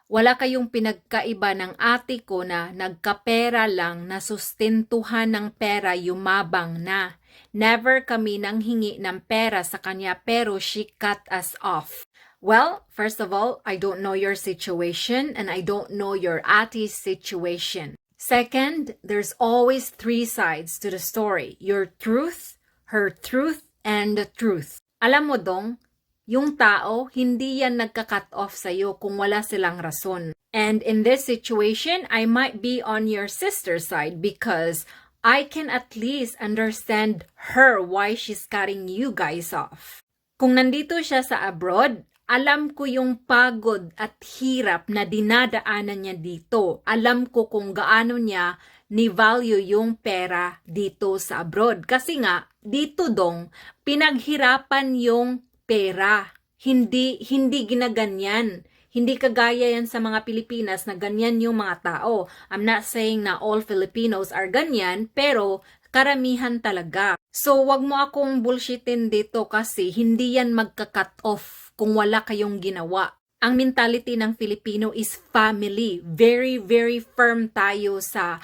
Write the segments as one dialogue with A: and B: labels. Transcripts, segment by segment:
A: Wala kayong pinagkaiba ng ate ko na nagkapera lang na sustentuhan ng pera yumabang na. Never kami nanghingi ng pera sa kanya pero she cut us off. Well, first of all, I don't know your situation and I don't know your ate's situation. Second, there's always three sides to the story. Your truth, her truth, and the truth. Alam mo dong, yung tao, hindi yan nagka-cut off sa'yo kung wala silang rason. And in this situation, I might be on your sister's side because I can at least understand her why she's cutting you guys off. Kung nandito siya sa abroad, alam ko yung pagod at hirap na dinadaanan niya dito. Alam ko kung gaano niya ni-value yung pera dito sa abroad. Kasi nga, dito dong, pinaghirapan yung pera. Hindi ginaganyan. Hindi kagaya yan sa mga Pilipinas na ganyan yung mga tao. I'm not saying na all Filipinos are ganyan, pero karamihan talaga. So, wag mo akong bullshitin dito kasi hindi yan magka-cut off kung wala kayong ginawa. Ang mentality ng Filipino is family. Very, very firm tayo sa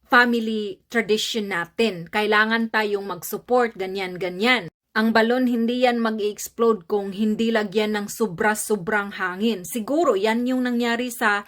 A: family tradition natin. Kailangan tayong mag-support, ganyan-ganyan. Ang balon hindi yan mag-explode kung hindi lagyan ng sobra-sobrang hangin. Siguro yan yung nangyari sa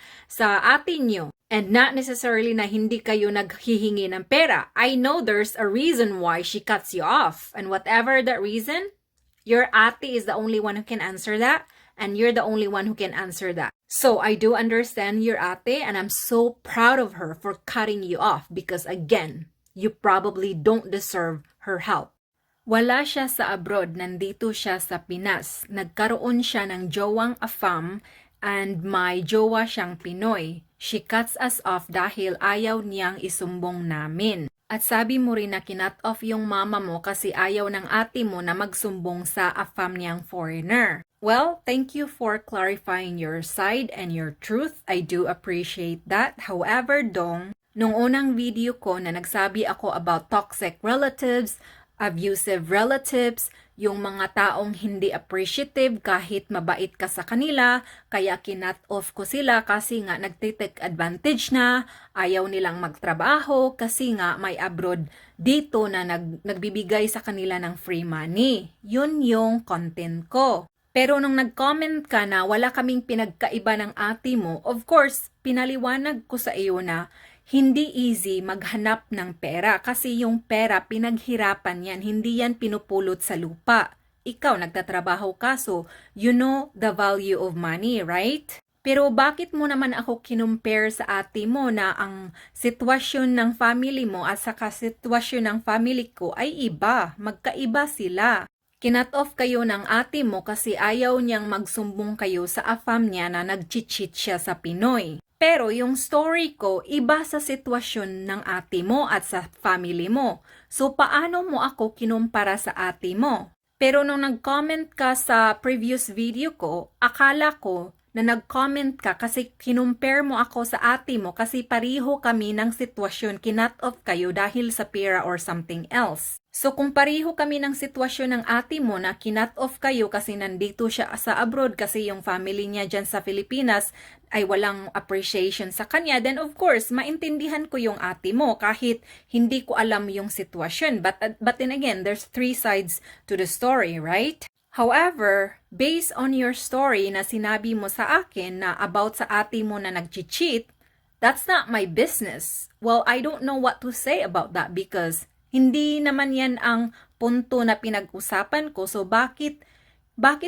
A: atin nyo. And not necessarily na hindi kayo naghihingi ng pera. I know there's a reason why she cuts you off. And whatever that reason, your ate is the only one who can answer that. And you're the only one who can answer that. So I do understand your ate and I'm so proud of her for cutting you off because again, you probably don't deserve her help. Wala siya sa abroad, nandito siya sa Pinas. Nagkaroon siya ng jowang Afam and may jowa siyang Pinoy. She cuts us off dahil ayaw niyang isumbong namin. At sabi mo rin na kinat off yung mama mo kasi ayaw ng ate mo na magsumbong sa Afam niyang foreigner. Well, thank you for clarifying your side and your truth. I do appreciate that. However, dong, nung unang video ko na nagsabi ako about toxic relatives, abusive relatives, yung mga taong hindi appreciative kahit mabait ka sa kanila, kaya kinat off ko sila kasi nga nagtitake advantage na, ayaw nilang magtrabaho kasi nga may abroad dito na nagbibigay sa kanila ng free money. Yun yung content ko. Pero nung nag-comment ka na wala kaming pinagkaiba ng ate mo, of course, pinaliwanag ko sa iyo na hindi easy maghanap ng pera kasi yung pera pinaghirapan yan, hindi yan pinupulot sa lupa. Ikaw nagtatrabaho ka so you know the value of money, right? Pero bakit mo naman ako kinumpare sa ate mo na ang sitwasyon ng family mo at saka sitwasyon ng family ko ay iba, magkaiba sila. Kinat off kayo ng ate mo kasi ayaw niyang magsumbong kayo sa afam niya na nag-cheat siya sa Pinoy. Pero yung story ko, iba sa sitwasyon ng ate mo at sa family mo. So paano mo ako kinumpara sa ate mo? Pero nung nag-comment ka sa previous video ko, akala ko na nag-comment ka kasi kinumpare mo ako sa ate mo kasi pariho kami ng sitwasyon, kinat off kayo dahil sa pera or something else. So kung pariho kami ng sitwasyon ng ate mo na kinat off kayo kasi nandito siya sa abroad kasi yung family niya dyan sa Pilipinas ay walang appreciation sa kanya, then of course, maintindihan ko yung ate mo kahit hindi ko alam yung sitwasyon. But then again, there's three sides to the story, right? However, based on your story na sinabi mo sa akin na about sa ate mo na nag-cheat, that's not my business. Well, I don't know what to say about that because hindi naman yan ang punto na pinag-usapan ko. So, bakit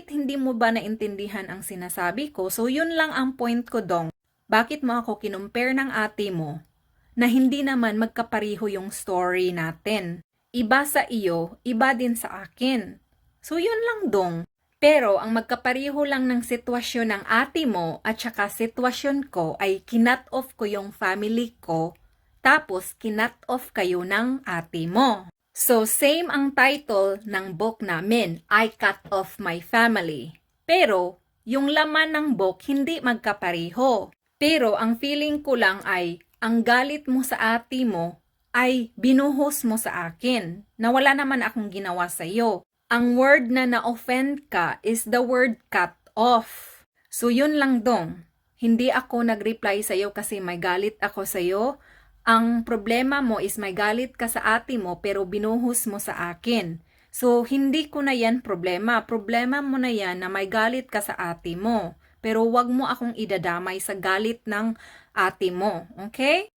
A: hindi mo ba naintindihan ang sinasabi ko? So, yun lang ang point ko dong. Bakit mo ako kinumpare ng ate mo na hindi naman magkapariho yung story natin? Iba sa iyo, iba din sa akin. So, yun lang dong. Pero, ang magkapariho lang ng sitwasyon ng ate mo at saka sitwasyon ko ay kinat off ko yung family ko, tapos kinat off kayo ng ate mo. So, same ang title ng book namin, I Cut Off My Family. Pero, yung laman ng book hindi magkapariho. Pero, ang feeling ko lang ay, ang galit mo sa ate mo ay binuhos mo sa akin, na wala naman akong ginawa sa iyo. Ang word na na-offend ka is the word cut off. So, yun lang dong. Hindi ako nag-reply sa'yo kasi may galit ako sa'yo. Ang problema mo is may galit ka sa ate mo pero binuhos mo sa akin. So, hindi ko na yan problema. Problema mo na yan na may galit ka sa ate mo. Pero wag mo akong idadamay sa galit ng ate mo. Okay?